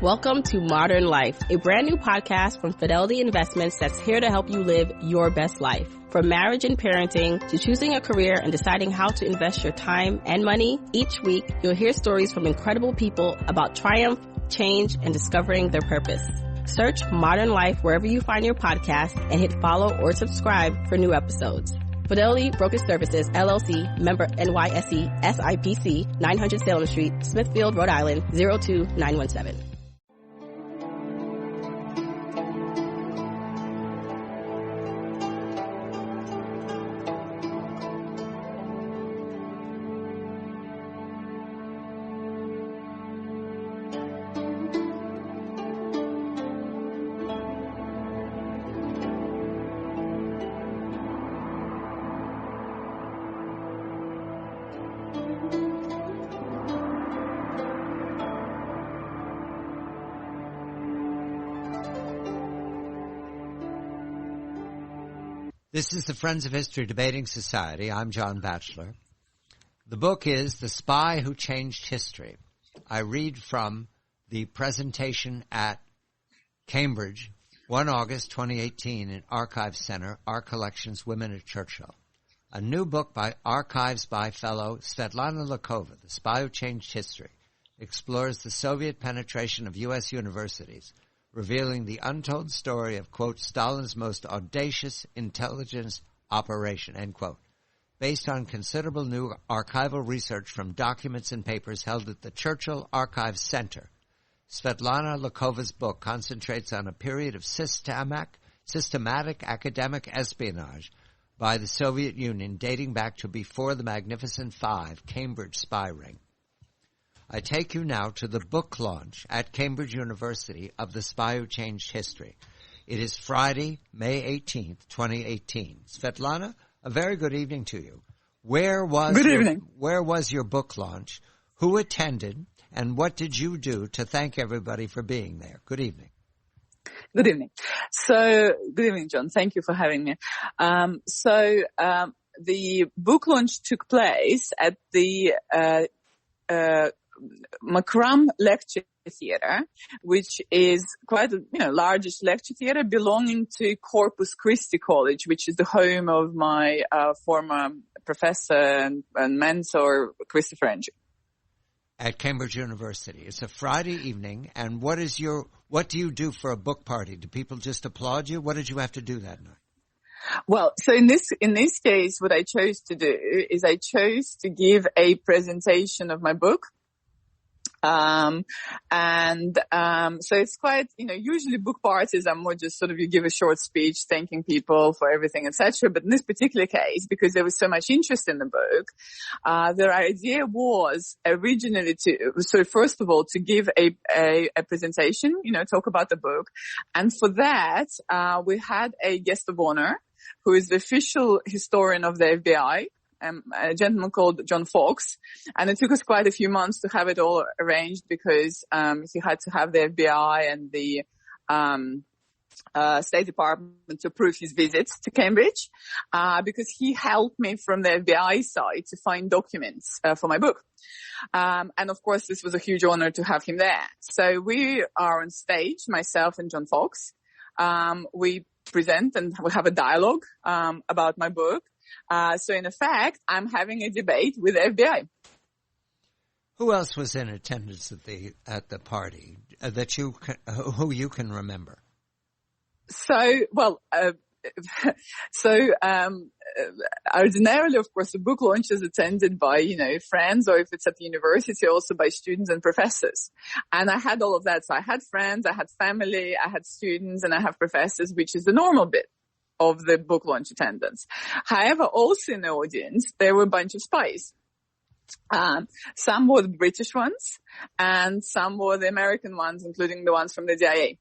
Welcome to Modern Life, a brand new podcast from Fidelity Investments that's here to help you live your best life. From marriage and parenting to choosing a career and deciding how to invest your time and money, each week you'll hear stories from incredible people about triumph, change, and discovering their purpose. Search Modern Life wherever you find your podcast and hit follow or subscribe for new episodes. Fidelity Brokerage Services, LLC, member NYSE, SIPC, 900 Salem Street, Smithfield, Rhode Island, 02917. This is the Friends of History Debating Society. I'm John Batchelor. The book is The Spy Who Changed History. I read from the presentation at Cambridge, 1 August 2018 in Archives Center, Our Collections, Women at Churchill. A new book by Archives by fellow Svetlana Lakova, The Spy Who Changed History, explores the Soviet penetration of U.S. universities, revealing the untold story of, quote, Stalin's most audacious intelligence operation, end quote, based on considerable new archival research from documents and papers held at the Churchill Archives Center. Svetlana Lakova's book concentrates on a period of systematic academic espionage by the Soviet Union dating back to before the Magnificent Five Cambridge spy ring. I take you now to the book launch at Cambridge University of The Spy Who Changed History. It is Friday, May 18th, 2018. Svetlana, a very good evening to you. Where was your book launch? Who attended? And what did you do to thank everybody for being there? Good evening. Good evening. Good evening, John. Thank you for having me. The book launch took place at the Macram Lecture Theatre, which is quite a largest lecture theatre belonging to Corpus Christi College, which is the home of my former professor and mentor, Christopher Ng. At Cambridge University. It's a Friday evening, and what do you do for a book party? Do people just applaud you? What did you have to do that night? Well, so in this case, what I chose to do is I chose to give a presentation of my book. So it's quite, usually book parties are more just sort of you give a short speech thanking people for everything, etc. But in this particular case, because there was so much interest in the book, their idea was originally first of all, to give a presentation, talk about the book. And for that, we had a guest of honor who is the official historian of the FBI. A gentleman called John Fox, and it took us quite a few months to have it all arranged because he had to have the FBI and the State Department to approve his visits to Cambridge because he helped me from the FBI side to find documents for my book. And of course, this was a huge honor to have him there. So we are on stage, myself and John Fox. We present and we have a dialogue about my book. So in effect, I'm having a debate with the FBI. Who else was in attendance at the party who you can remember? Ordinarily, of course, the book launch is attended by, friends, or if it's at the university, also by students and professors. And I had all of that. So I had friends, I had family, I had students, and I have professors, which is the normal bit of the book launch attendance. However, also in the audience, there were a bunch of spies. Some were the British ones, and some were the American ones, including the ones from the CIA.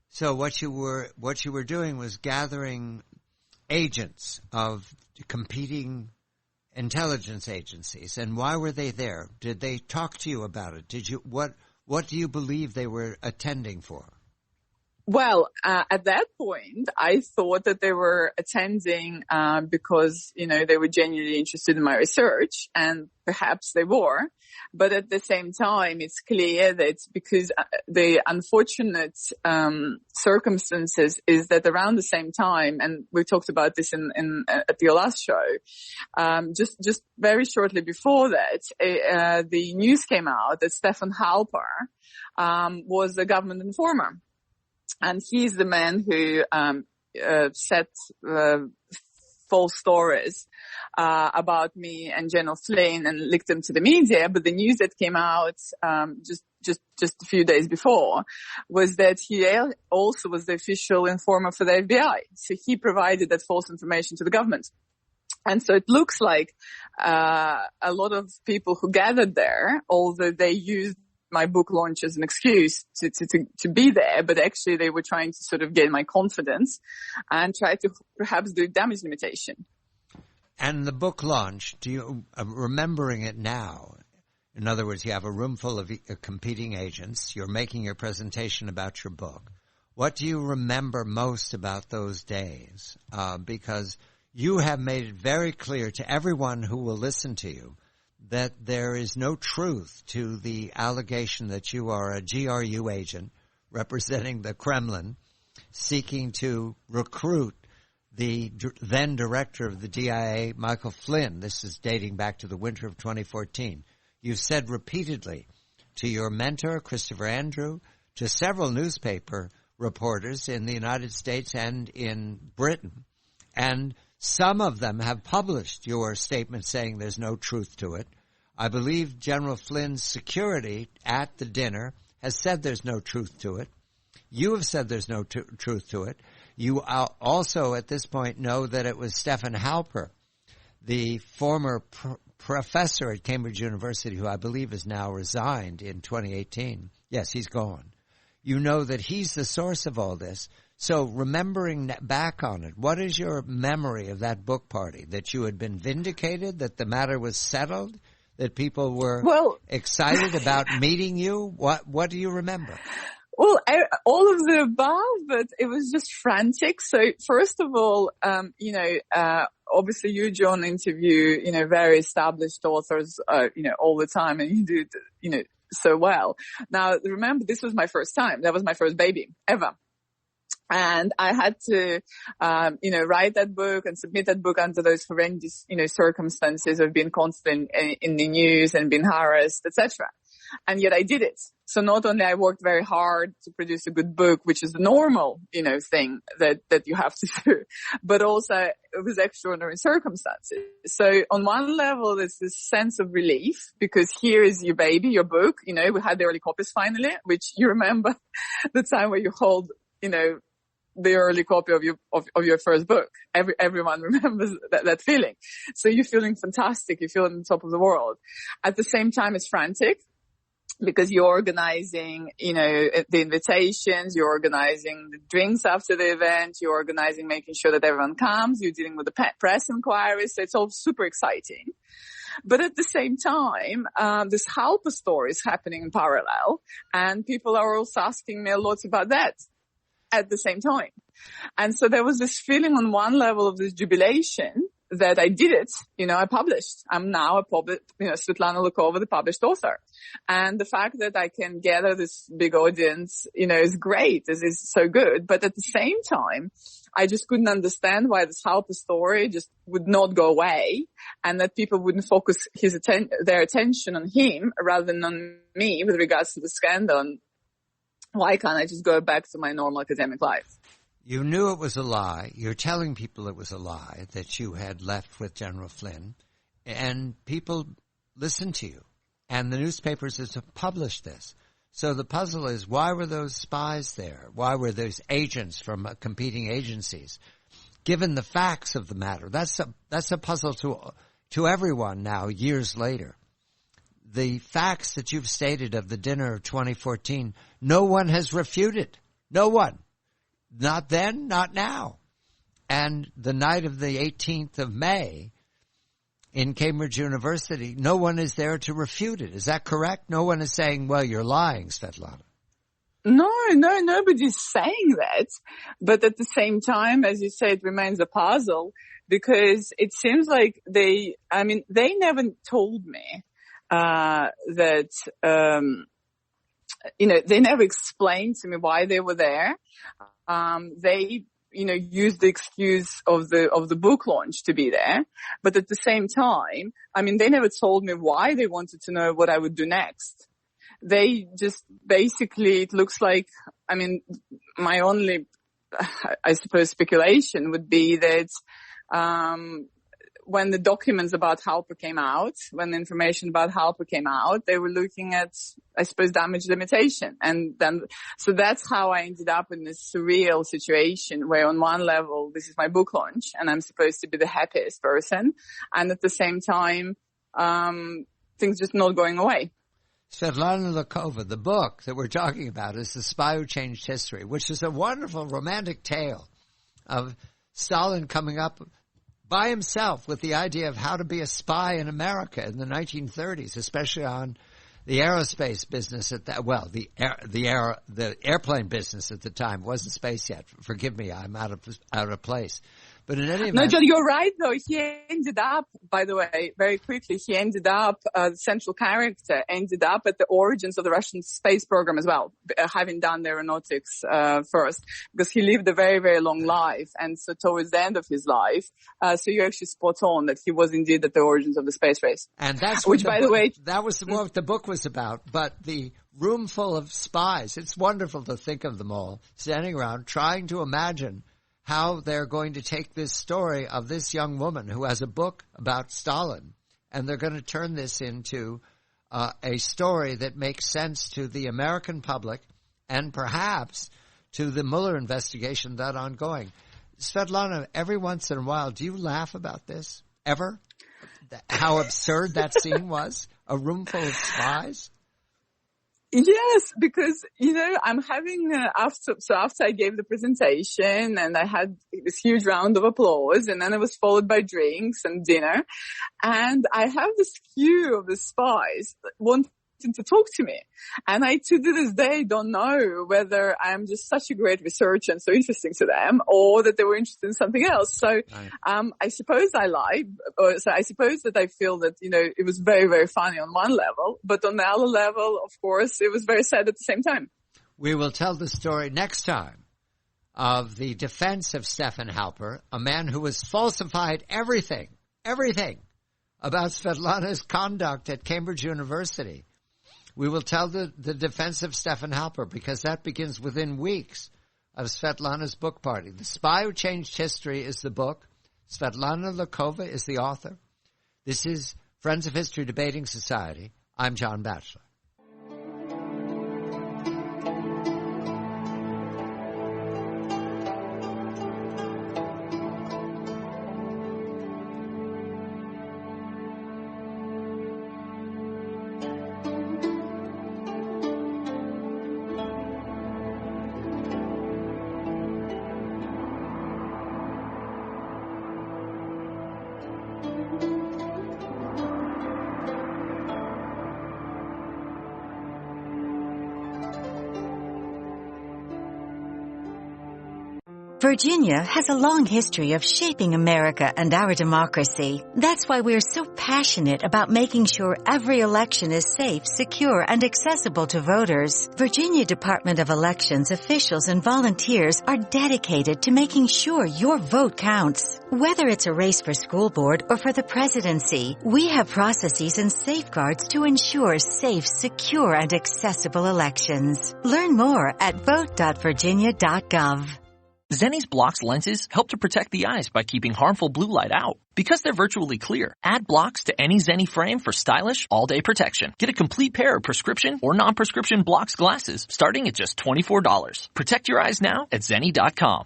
So what you were doing was gathering agents of competing intelligence agencies. And why were they there? Did they talk to you about it? What do you believe they were attending for? Well, at that point, I thought that they were attending because, they were genuinely interested in my research, and perhaps they were. But at the same time, it's clear that because the unfortunate circumstances is that around the same time, and we talked about this at your last show, just very shortly before that, the news came out that Stefan Halper was a government informer. And he's the man who set false stories about me and General Flynn and leaked them to the media. But the news that came out just a few days before was that he also was the official informer for the FBI. So he provided that false information to the government. And so it looks like a lot of people who gathered there, although they used my book launch as an excuse to be there, but actually they were trying to sort of gain my confidence and try to perhaps do damage limitation. And the book launch, do you, remembering it now, in other words, you have a room full of competing agents, you're making your presentation about your book. What do you remember most about those days? Because you have made it very clear to everyone who will listen to you that there is no truth to the allegation that you are a GRU agent representing the Kremlin seeking to recruit the then director of the DIA, Michael Flynn. This is dating back to the winter of 2014. You've said repeatedly to your mentor, Christopher Andrew, to several newspaper reporters in the United States and in Britain, and some of them have published your statement saying there's no truth to it. I believe General Flynn's security at the dinner has said there's no truth to it. You have said there's no truth to it. You also at this point know that it was Stefan Halper, the former professor at Cambridge University, who I believe has now resigned in 2018. Yes, he's gone. You know that he's the source of all this. So remembering back on it, what is your memory of that book party? That you had been vindicated, that the matter was settled, that people were excited about meeting you? What do you remember? Well, all of the above, but it was just frantic. So first of all, obviously you, John, interview, very established authors, all the time, and you do, so well. Now, remember, this was my first time. That was my first baby ever. And I had to, write that book and submit that book under those horrendous, circumstances of being constant in the news and being harassed, etc. And yet I did it. So not only I worked very hard to produce a good book, which is the normal, thing that you have to do, but also it was extraordinary circumstances. So on one level, there's this sense of relief because here is your baby, your book, we had the early copies finally, which you remember the time where you hold, the early copy of your first book. Everyone remembers that feeling. So you're feeling fantastic. You feel on the top of the world. At the same time, it's frantic because you're organizing, the invitations, you're organizing the drinks after the event, you're organizing making sure that everyone comes, you're dealing with the press inquiries. So it's all super exciting. But at the same time, this Halper story is happening in parallel, and people are also asking me a lot about that at the same time. And so there was this feeling on one level of this jubilation that I did it, I published. I'm now a Svetlana Lukova, the published author. And the fact that I can gather this big audience, is great, is so good. But at the same time, I just couldn't understand why this Halper story just would not go away and that people wouldn't focus their attention on him rather than on me with regards to the scandal. And why can't I just go back to my normal academic life? You knew it was a lie. You're telling people it was a lie, that you had left with General Flynn. And people listened to you. And the newspapers have published this. So the puzzle is, why were those spies there? Why were those agents from competing agencies? Given the facts of the matter, that's a puzzle to everyone now, years later. The facts that you've stated of the dinner of 2014, no one has refuted. No one. Not then, not now. And the night of the 18th of May in Cambridge University, no one is there to refute it. Is that correct? No one is saying, well, you're lying, Svetlana. No, nobody's saying that. But at the same time, as you say, it remains a puzzle because it seems like they never told me, that, they never explained to me why they were there. They, used the excuse of the book launch to be there. But at the same time, they never told me why they wanted to know what I would do next. They just basically, it looks like, my only, I suppose, speculation would be that, when the documents about Halper came out, when the information about Halper came out, they were looking at, I suppose, damage limitation. And then, so that's how I ended up in this surreal situation where on one level, this is my book launch and I'm supposed to be the happiest person. And at the same time, things just not going away. Svetlana Lakova, the book that we're talking about is The Spy Who Changed History, which is a wonderful romantic tale of Stalin coming up by himself with the idea of how to be a spy in America in the 1930s, especially on the aerospace business at that. Well, the airplane business at the time wasn't space yet. Forgive me, I'm out of place. But in any event, no, John, you're right. Though he ended up, by the way, very quickly, the central character ended up at the origins of the Russian space program as well, having done the aeronautics first, because he lived a very, very long life, and so towards the end of his life, so you're actually spot on that he was indeed at the origins of the space race. And that's which, by the way, that was what the book was about. But the room full of spies, it's wonderful to think of them all standing around trying to imagine how they're going to take this story of this young woman who has a book about Stalin, and they're going to turn this into a story that makes sense to the American public and perhaps to the Mueller investigation that's ongoing. Svetlana, every once in a while, do you laugh about this? Ever? How absurd that scene was? A room full of spies? Yes, because, I'm having, after I gave the presentation and I had this huge round of applause and then it was followed by drinks and dinner, and I have this queue of the spies wanting to talk to me. And I, to this day, don't know whether I'm just such a great researcher and so interesting to them, or that they were interested in something else. So, I suppose I lied. So I suppose that I feel that, it was very, very funny on one level, but on the other level, of course, it was very sad at the same time. We will tell the story next time of the defense of Stefan Halper, a man who has falsified everything about Svetlana's conduct at Cambridge University. We will tell the defense of Stefan Halper because that begins within weeks of Svetlana's book party. The Spy Who Changed History is the book. Svetlana Lakova is the author. This is Friends of History Debating Society. I'm John Batchelor. Virginia has a long history of shaping America and our democracy. That's why we're so passionate about making sure every election is safe, secure, and accessible to voters. Virginia Department of Elections officials and volunteers are dedicated to making sure your vote counts. Whether it's a race for school board or for the presidency, we have processes and safeguards to ensure safe, secure, and accessible elections. Learn more at vote.virginia.gov. Zenni's Blocks lenses help to protect the eyes by keeping harmful blue light out. Because they're virtually clear, add blocks to any Zenni frame for stylish, all-day protection. Get a complete pair of prescription or non-prescription Blocks glasses starting at just $24. Protect your eyes now at Zenni.com.